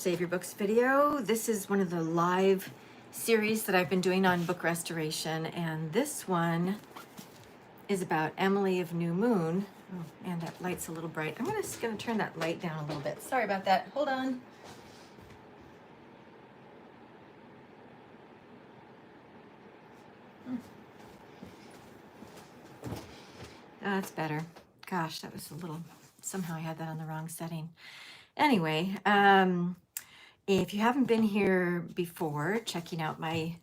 Save Your Books video. This is one of the live series that I've been doing on book restoration, and this one is about Emily of New Moon. Oh, and that light's a little bright. I'm just gonna turn that light down a little bit. Sorry about that. Hold on. That's better. Gosh, that was a little, somehow I had that on the wrong setting. Anyway, if you haven't been here before, checking out my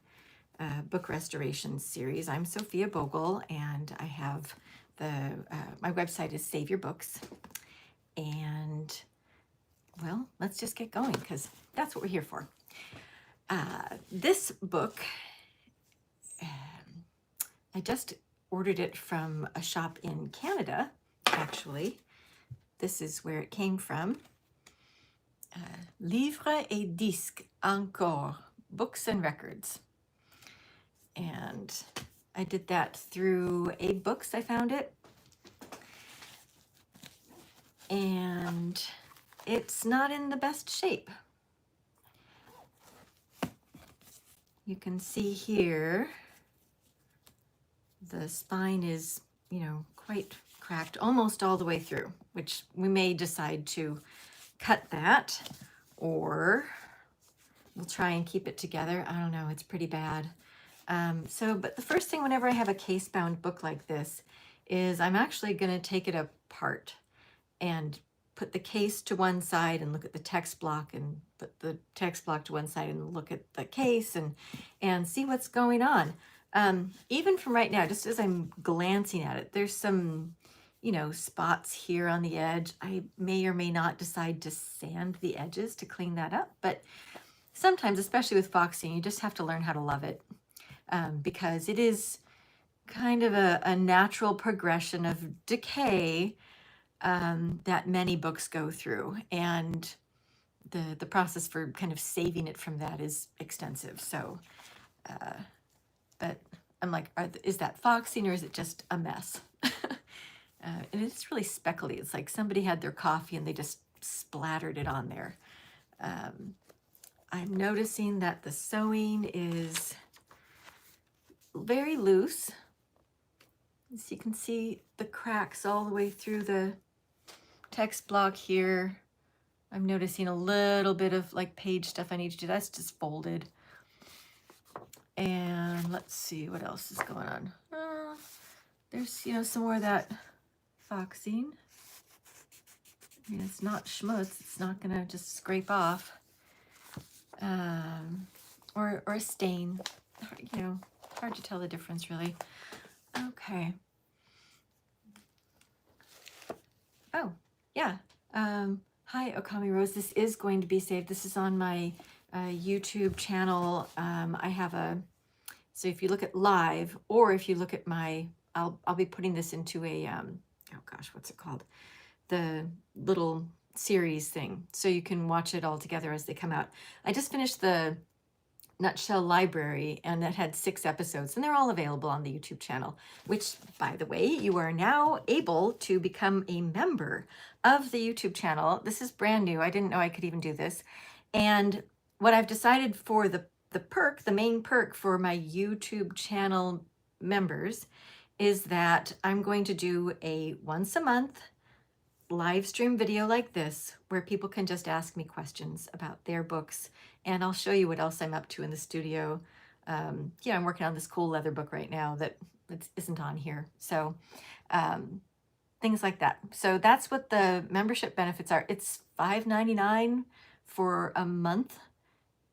book restoration series, I'm Sophia Bogle, and I have my website is Save Your Books. And well, let's just get going because that's what we're here for. This book, I just ordered it from a shop in Canada, actually. This is where it came from. Livres et disques encore, books and records. And I did that through Abe Books, I found it. And it's not in the best shape. You can see here, the spine is, quite cracked almost all the way through, which we may decide to cut that, or we'll try and keep it together. I don't know, it's pretty bad. But the first thing whenever I have a case-bound book like this is I'm actually gonna take it apart and put the case to one side and look at the text block, and put the text block to one side and look at the case and see what's going on. Even from right now, just as I'm glancing at it, there's some, spots here on the edge. I may or may not decide to sand the edges to clean that up, but sometimes, especially with foxing, you just have to learn how to love it, because it is kind of a natural progression of decay that many books go through, and the process for kind of saving it from that is extensive. So, but I'm like, is that foxing or is it just a mess? And it's really speckly. It's like somebody had their coffee and they just splattered it on there. I'm noticing that the sewing is very loose. So you can see the cracks all the way through the text block here. I'm noticing a little bit of like page stuff I need to do. That's just folded. And let's see what else is going on. There's, some more of that foxing. I mean, it's not schmutz. It's not gonna just scrape off. Or a stain. Hard to tell the difference really. Okay. Oh, yeah. Hi, Okami Rose. This is going to be saved. This is on my YouTube channel. I have so if you look at live, or if you look at my, I'll be putting this into a, oh gosh, what's it called? The little series thing. So you can watch it all together as they come out. I just finished the Nutshell Library, and that had 6 episodes, and they're all available on the YouTube channel, which, by the way, you are now able to become a member of the YouTube channel. This is brand new. I didn't know I could even do this. And what I've decided for the perk, the main perk for my YouTube channel members, is that I'm going to do a once a month live stream video like this, where people can just ask me questions about their books, and I'll show you what else I'm up to in the studio. I'm working on this cool leather book right now that isn't on here. So things like that. So that's what the membership benefits are. It's $5.99 for a month,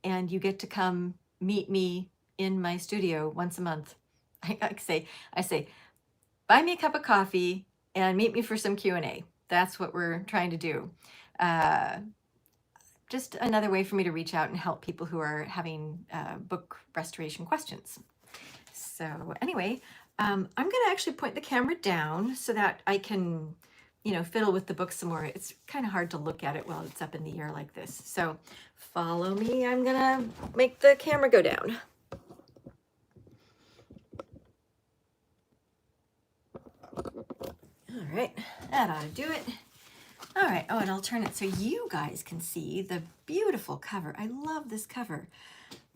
and you get to come meet me in my studio once a month. I say, buy me a cup of coffee and meet me for some Q&A. That's what we're trying to do. Just another way for me to reach out and help people who are having book restoration questions. So anyway, I'm going to actually point the camera down so that I can, fiddle with the book some more. It's kind of hard to look at it while it's up in the air like this. So follow me. I'm going to make the camera go down. All right, that ought to do it. All right. Oh, and I'll turn it so you guys can see the beautiful cover. I love this cover.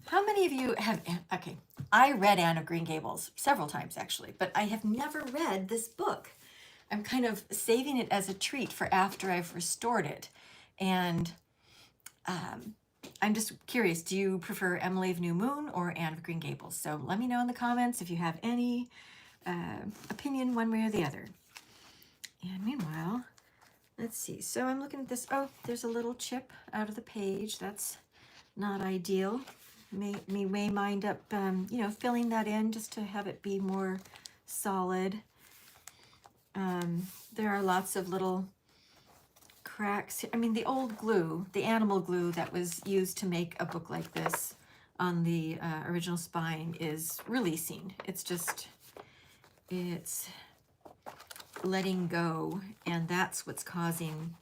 How many of you have, okay, I read Anne of Green Gables several times actually, but I have never read this book. I'm kind of saving it as a treat for after I've restored it. And I'm just curious, do you prefer Emily of New Moon or Anne of Green Gables? So let me know in the comments if you have any opinion one way or the other. And meanwhile, let's see. So I'm looking at this. Oh, there's a little chip out of the page. That's not ideal. May mind up, you know, filling that in just to have it be more solid. There are lots of little cracks. I mean, the old glue, the animal glue that was used to make a book like this on the original spine is releasing. It's letting go, and that's what's causing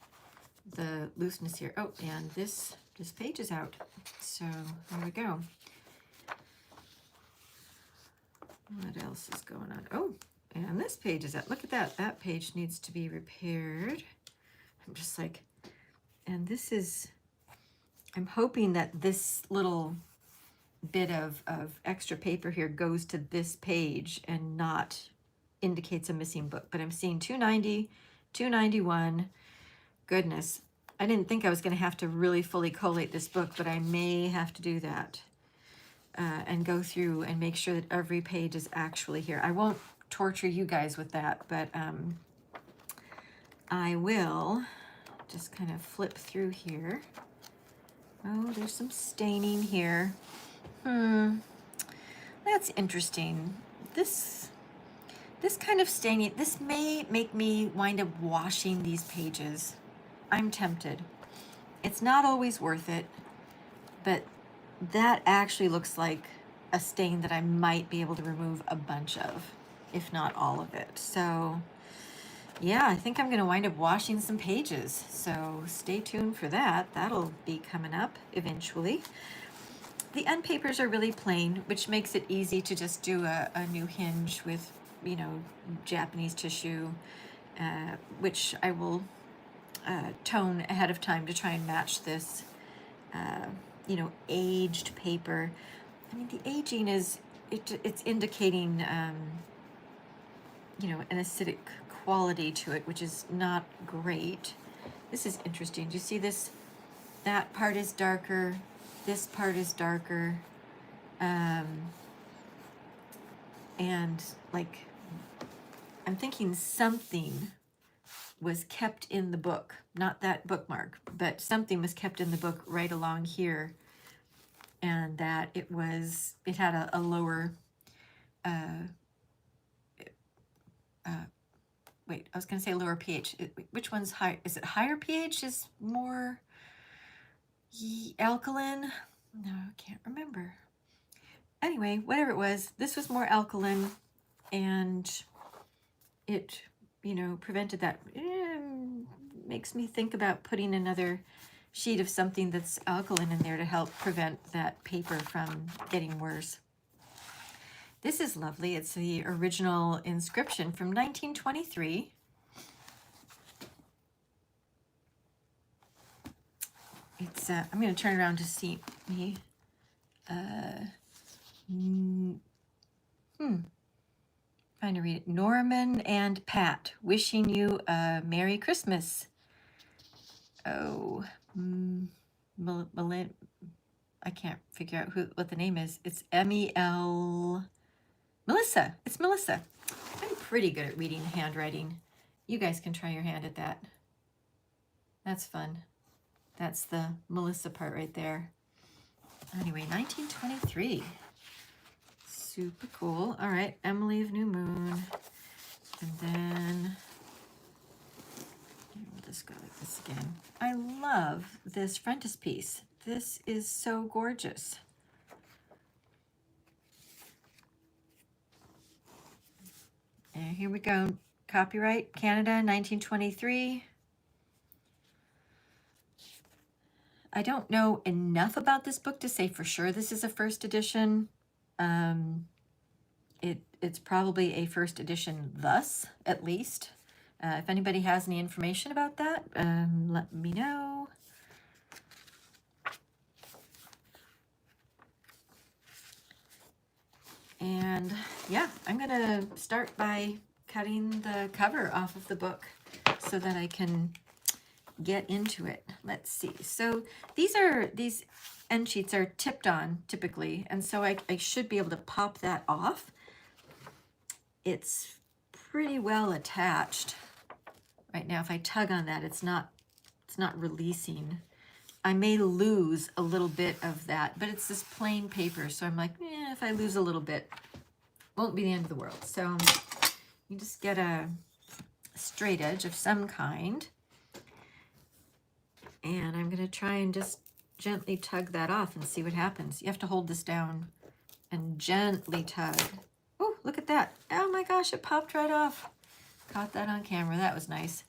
the looseness here. Oh, and this page is out. So there we go. What else is going on? Oh, and this page is out. Look at that. That page needs to be repaired. I'm just like, and this is, I'm hoping that this little bit of extra paper here goes to this page and not indicates a missing book. But I'm seeing 290, 291. Goodness, I didn't think I was going to have to really fully collate this book, but I may have to do that and go through and make sure that every page is actually here. I won't torture you guys with that, but I will just kind of flip through here. Oh, there's some staining here. That's interesting. This kind of staining, this may make me wind up washing these pages. I'm tempted. It's not always worth it, but that actually looks like a stain that I might be able to remove a bunch of, if not all of it. So yeah, I think I'm going to wind up washing some pages. So stay tuned for that. That'll be coming up eventually. The end papers are really plain, which makes it easy to just do a new hinge with, you know, Japanese tissue, which I will tone ahead of time to try and match this, you know, aged paper. I mean, the aging is, it's indicating, you know, an acidic quality to it, which is not great. This is interesting. Do you see this? That part is darker. This part is darker. And like, I'm thinking something was kept in the book, not that bookmark, but something was kept in the book right along here, and that it had a lower, wait, I was going to say lower pH. Which one's high? Is it higher pH is more alkaline? No, I can't remember. Anyway, whatever it was, this was more alkaline, and it, you know, prevented that. Makes me think about putting another sheet of something that's alkaline in there to help prevent that paper from getting worse. This is lovely. It's the original inscription from 1923. It's, I'm going to turn around to see me. Trying to read it. Norman and Pat, wishing you a Merry Christmas. Oh, I can't figure out what the name is. It's M-E-L... Melissa. It's Melissa. I'm pretty good at reading handwriting. You guys can try your hand at that. That's fun. That's the Melissa part right there. Anyway, 1923. Super cool. All right, Emily of New Moon. And then we'll just go like this again. I love this frontispiece. This is so gorgeous. And here we go. Copyright Canada, 1923. I don't know enough about this book to say for sure this is a first edition. It's probably a first edition thus, at least. If anybody has any information about that, let me know. And yeah, I'm gonna start by cutting the cover off of the book so that I can get into it. Let's see. So these end sheets are tipped on typically, and so I should be able to pop that off. It's pretty well attached right now. If I tug on that, it's not releasing. I may lose a little bit of that, but it's this plain paper, so I'm like, if I lose a little bit, won't be the end of the world. So you just get a straight edge of some kind, and I'm gonna try and just gently tug that off and see what happens. You have to hold this down and gently tug. Oh, look at that. Oh my gosh, it popped right off. Caught that on camera. That was nice.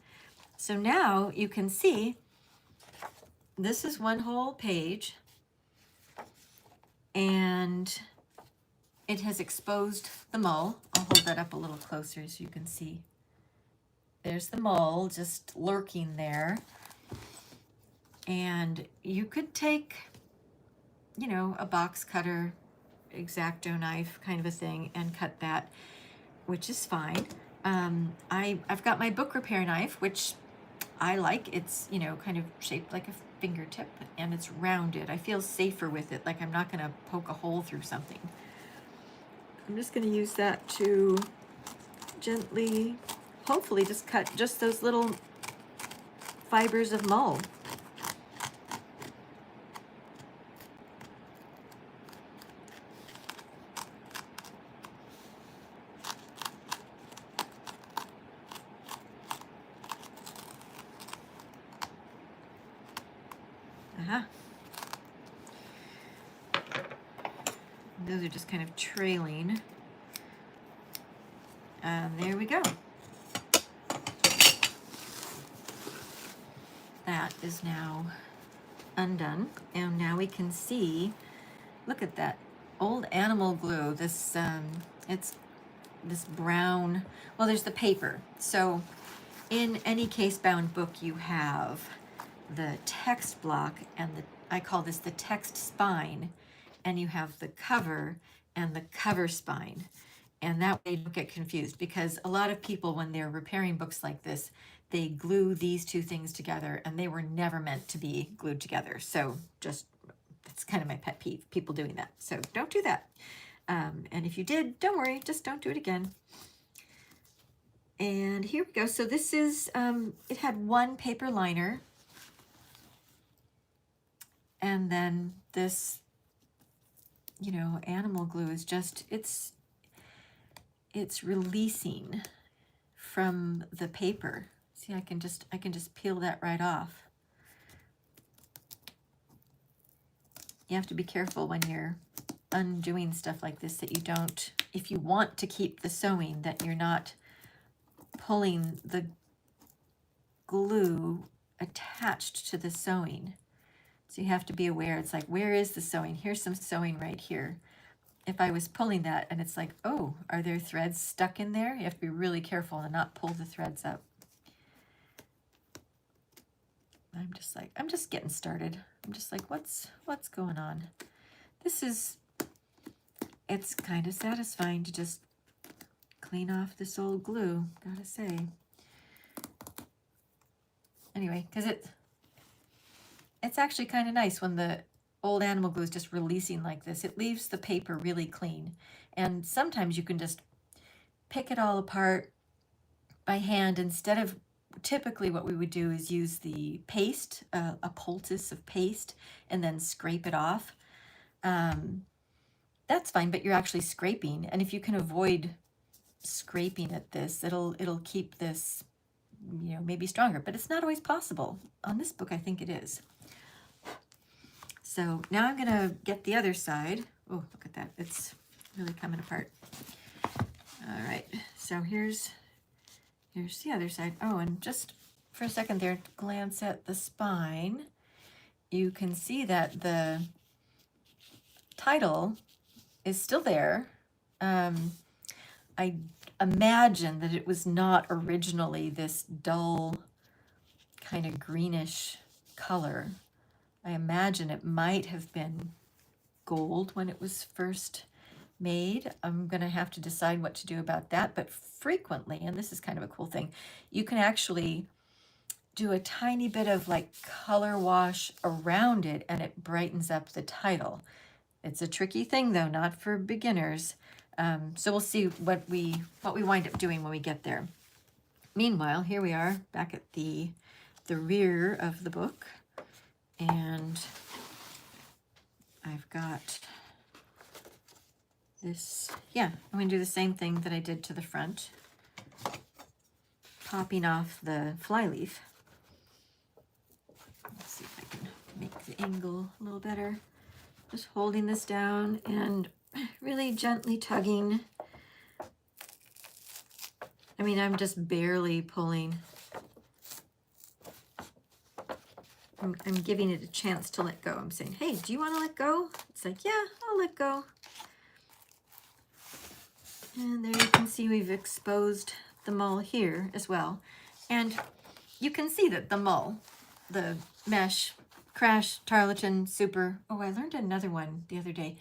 So now you can see this is one whole page, and it has exposed the mole. I'll hold that up a little closer so you can see. There's the mole just lurking there. And you could take, you know, a box cutter, X-Acto knife kind of a thing, and cut that, which is fine. I've got my book repair knife, which I like. It's, you know, kind of shaped like a fingertip, and it's rounded. I feel safer with it, like I'm not going to poke a hole through something. I'm just going to use that to gently, hopefully just cut just those little fibers of mole. Those are just kind of trailing. There we go. That is now undone. And now we can see, look at that old animal glue. This, it's this brown, well, there's the paper. So in any case-bound book, you have the text block and I call this the text spine, and you have the cover and the cover spine. And that way you don't get confused, because a lot of people, when they're repairing books like this, they glue these two things together, and they were never meant to be glued together. So just, it's kind of my pet peeve, people doing that. So don't do that. And if you did, don't worry, just don't do it again. And here we go. So this is, it had one paper liner. And then this, you know, animal glue is just, it's releasing from the paper. See, I can just peel that right off. You have to be careful when you're undoing stuff like this, that you don't, if you want to keep the sewing, that you're not pulling the glue attached to the sewing. So you have to be aware. It's like, where is the sewing? Here's some sewing right here. If I was pulling that and it's like, oh, are there threads stuck in there? You have to be really careful and not pull the threads up. I'm just getting started. I'm just like, what's going on? It's kind of satisfying to just clean off this old glue, gotta say. Anyway, because it's actually kind of nice when the old animal glue is just releasing like this. It leaves the paper really clean. And sometimes you can just pick it all apart by hand, instead of, typically what we would do is use the paste, a poultice of paste, and then scrape it off. That's fine, but you're actually scraping. And if you can avoid scraping at this, it'll keep this, you know, maybe stronger, but it's not always possible. On this book, I think it is. So now I'm gonna get the other side. Oh, look at that, it's really coming apart. All right, so here's the other side. Oh, and just for a second there, glance at the spine. You can see that the title is still there. I imagine that it was not originally this dull kind of greenish color. I imagine it might have been gold when it was first made. I'm going to have to decide what to do about that, but frequently, and this is kind of a cool thing, you can actually do a tiny bit of like color wash around it and it brightens up the title. It's a tricky thing though, not for beginners. So we'll see what we wind up doing when we get there. Meanwhile, here we are back at the rear of the book, and I've got this. Yeah, I'm going to do the same thing that I did to the front, popping off the flyleaf. Let's see if I can make the angle a little better. Just holding this down and really gently tugging. I mean, I'm just barely pulling. I'm giving it a chance to let go. I'm saying, hey, do you want to let go? It's like, yeah, I'll let go. And there you can see we've exposed the mull here as well. And you can see that the mull, the mesh, crash, tarlatan, super. Oh, I learned another one the other day.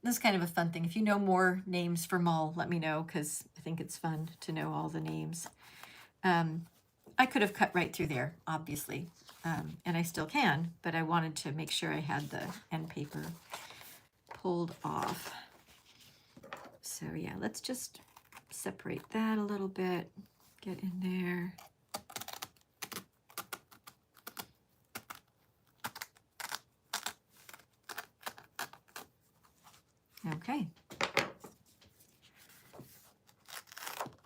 This is kind of a fun thing. If you know more names for mull, let me know, because I think it's fun to know all the names. I could have cut right through there, obviously, and I still can, but I wanted to make sure I had the end paper pulled off. So yeah, let's just separate that a little bit, get in there. Okay.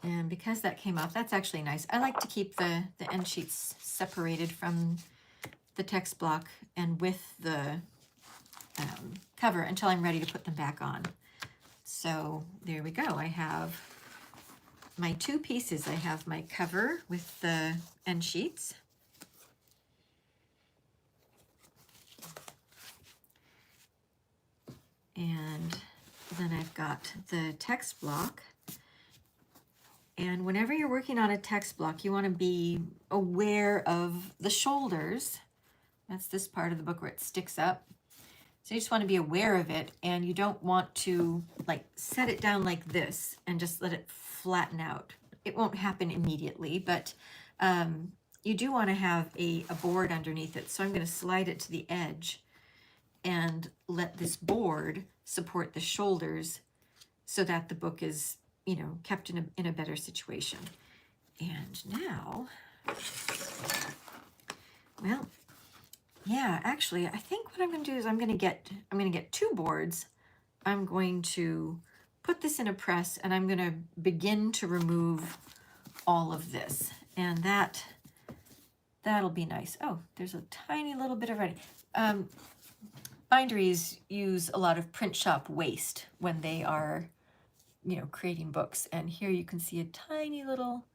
And because that came off, that's actually nice. I like to keep the end sheets separated from the text block and with the cover until I'm ready to put them back on. So there we go. I have my two pieces. I have my cover with the end sheets. And then I've got the text block. And whenever you're working on a text block, you want to be aware of the shoulders. That's this part of the book where it sticks up. So you just want to be aware of it, and you don't want to like set it down like this and just let it flatten out. It won't happen immediately, but you do want to have a board underneath it. So I'm going to slide it to the edge and let this board support the shoulders so that the book is, you know, kept in a better situation. And now, well, yeah, actually, I think what I'm going to do is I'm going to get two boards. I'm going to put this in a press, and I'm going to begin to remove all of this, and that'll be nice. Oh, there's a tiny little bit of writing. Binderies use a lot of print shop waste when they are, you know, creating books, and here you can see a tiny little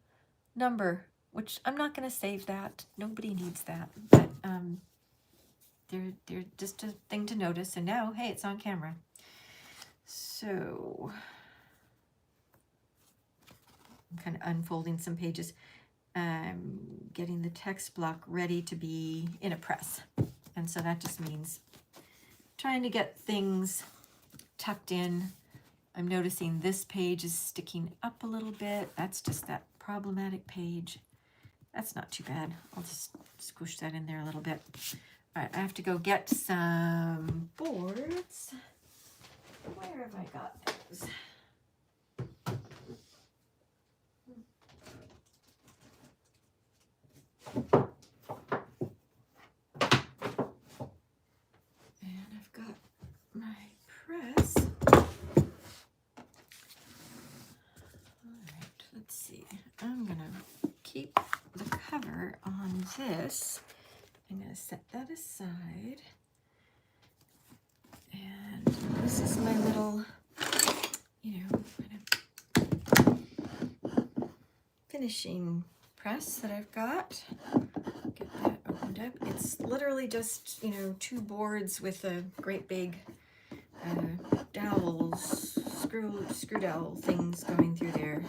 number, which I'm not going to save that. Nobody needs that, but they're just a thing to notice. And now, hey, it's on camera. So I'm kind of unfolding some pages. I'm getting the text block ready to be in a press. And so that just means trying to get things tucked in. I'm noticing this page is sticking up a little bit. That's just that problematic page. That's not too bad. I'll just squish that in there a little bit. All right, I have to go get some boards. Where have I got those? And I've got my press. All right, let's see. I'm gonna keep the cover on this. I'm going to set that aside. And this is my little, you know, kind of finishing press that I've got. Get that opened up. It's literally just, you know, two boards with a great big dowels, screw dowel things going through there.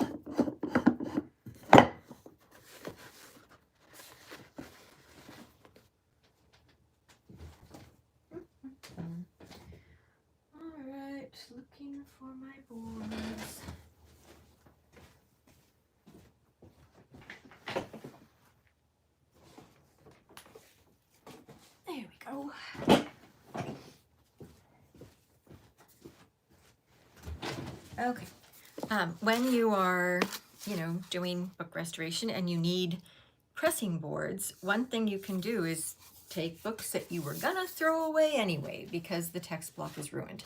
All right, looking for my boards. There we go. Okay. When you are, doing book restoration and you need pressing boards, one thing you can do is take books that you were gonna throw away anyway because the text block is ruined.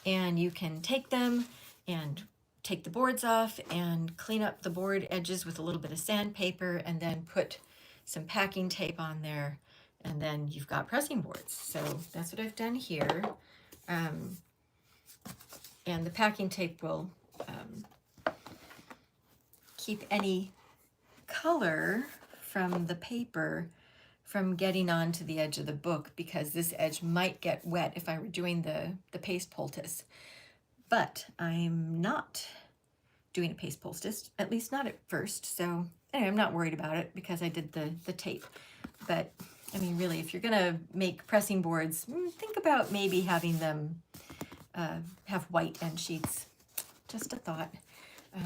And you can take them and take the boards off and clean up the board edges with a little bit of sandpaper and then put some packing tape on there, and then you've got pressing boards. So that's what I've done here. And the packing tape will keep any color from the paper from getting onto the edge of the book, because this edge might get wet if I were doing the paste poultice. But I'm not doing a paste poultice, at least not at first. So anyway, I'm not worried about it because I did the tape. But I mean, really, if you're gonna make pressing boards, think about maybe having them have white end sheets. Just a thought.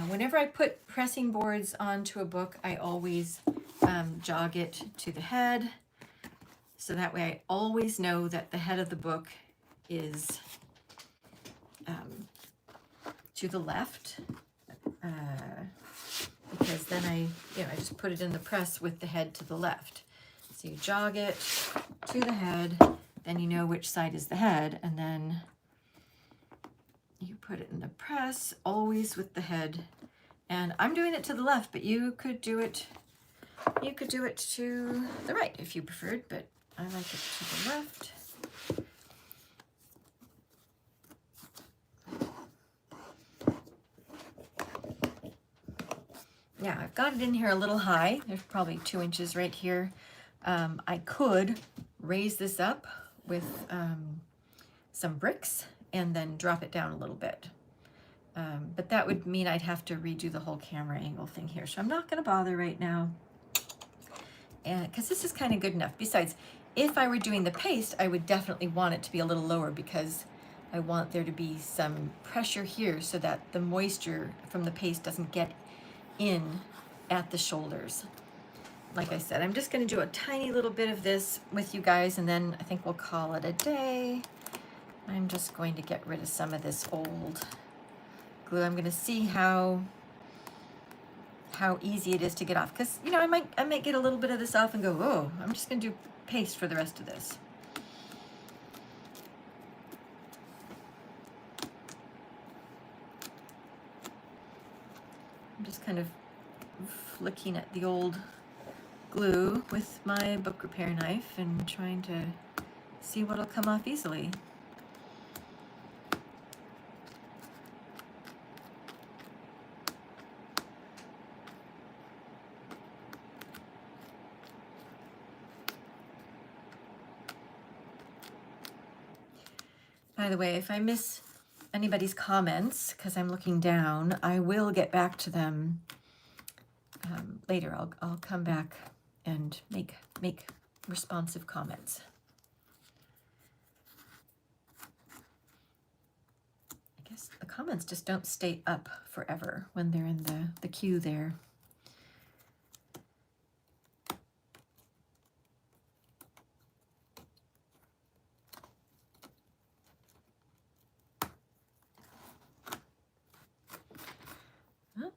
Whenever I put pressing boards onto a book, I always jog it to the head. So that way I always know that the head of the book is to the left. Because then I just put it in the press with the head to the left. So you jog it to the head, then you know which side is the head, and then you put it in the press, always with the head. And I'm doing it to the left, but you could do it to the right if you preferred, but I like it to the left. Yeah, I've got it in here a little high. There's probably 2 inches right here. I could raise this up with some bricks and then drop it down a little bit. But that would mean I'd have to redo the whole camera angle thing here. So I'm not gonna bother right now. And because this is kind of good enough. Besides, if I were doing the paste, I would definitely want it to be a little lower because I want there to be some pressure here so that the moisture from the paste doesn't get in at the shoulders. Like I said, I'm just going to do a tiny little bit of this with you guys, and then I think we'll call it a day. I'm just going to get rid of some of this old glue. I'm going to see how easy it is to get off, because I might get a little bit of this off and go, oh, I'm just going to do paste for the rest of this. I'm just kind of flicking at the old glue with my book repair knife and trying to see what'll come off easily. By the way, if I miss anybody's comments, because I'm looking down, I will get back to them later. I'll come back and make responsive comments. I guess the comments just don't stay up forever when they're in the queue there.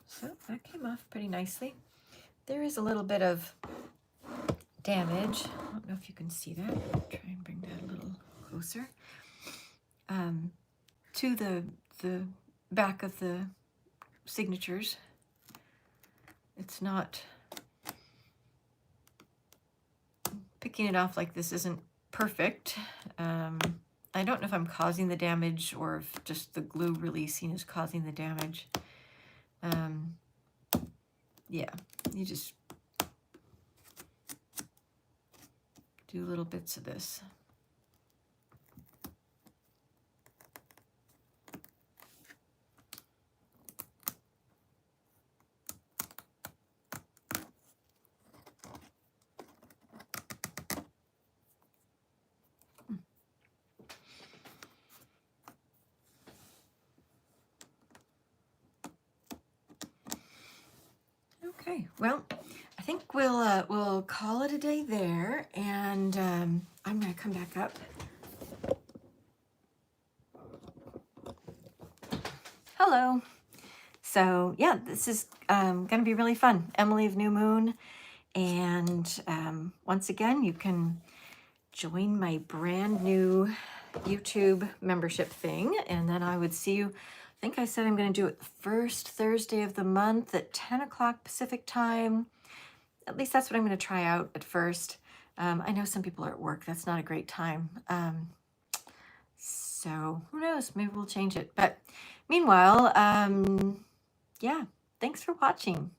So that came off pretty nicely. There is a little bit of damage. I don't know if you can see that. I'll try and bring that a little closer. To the back of the signatures. It's not, picking it off like this isn't perfect. I don't know if I'm causing the damage or if just the glue releasing is causing the damage. Yeah, you just do little bits of this. Okay, well, I think we'll call it a day there, and I'm gonna come back up. Hello. So yeah, this is gonna be really fun. Emily of New Moon, and once again, you can join my brand new YouTube membership thing, and then I would see you. I think I said I'm going to do it the first Thursday of the month at 10 o'clock Pacific time. At least that's what I'm going to try out at first. I know some people are at work. That's not a great time. So who knows? Maybe we'll change it. But meanwhile, yeah, thanks for watching.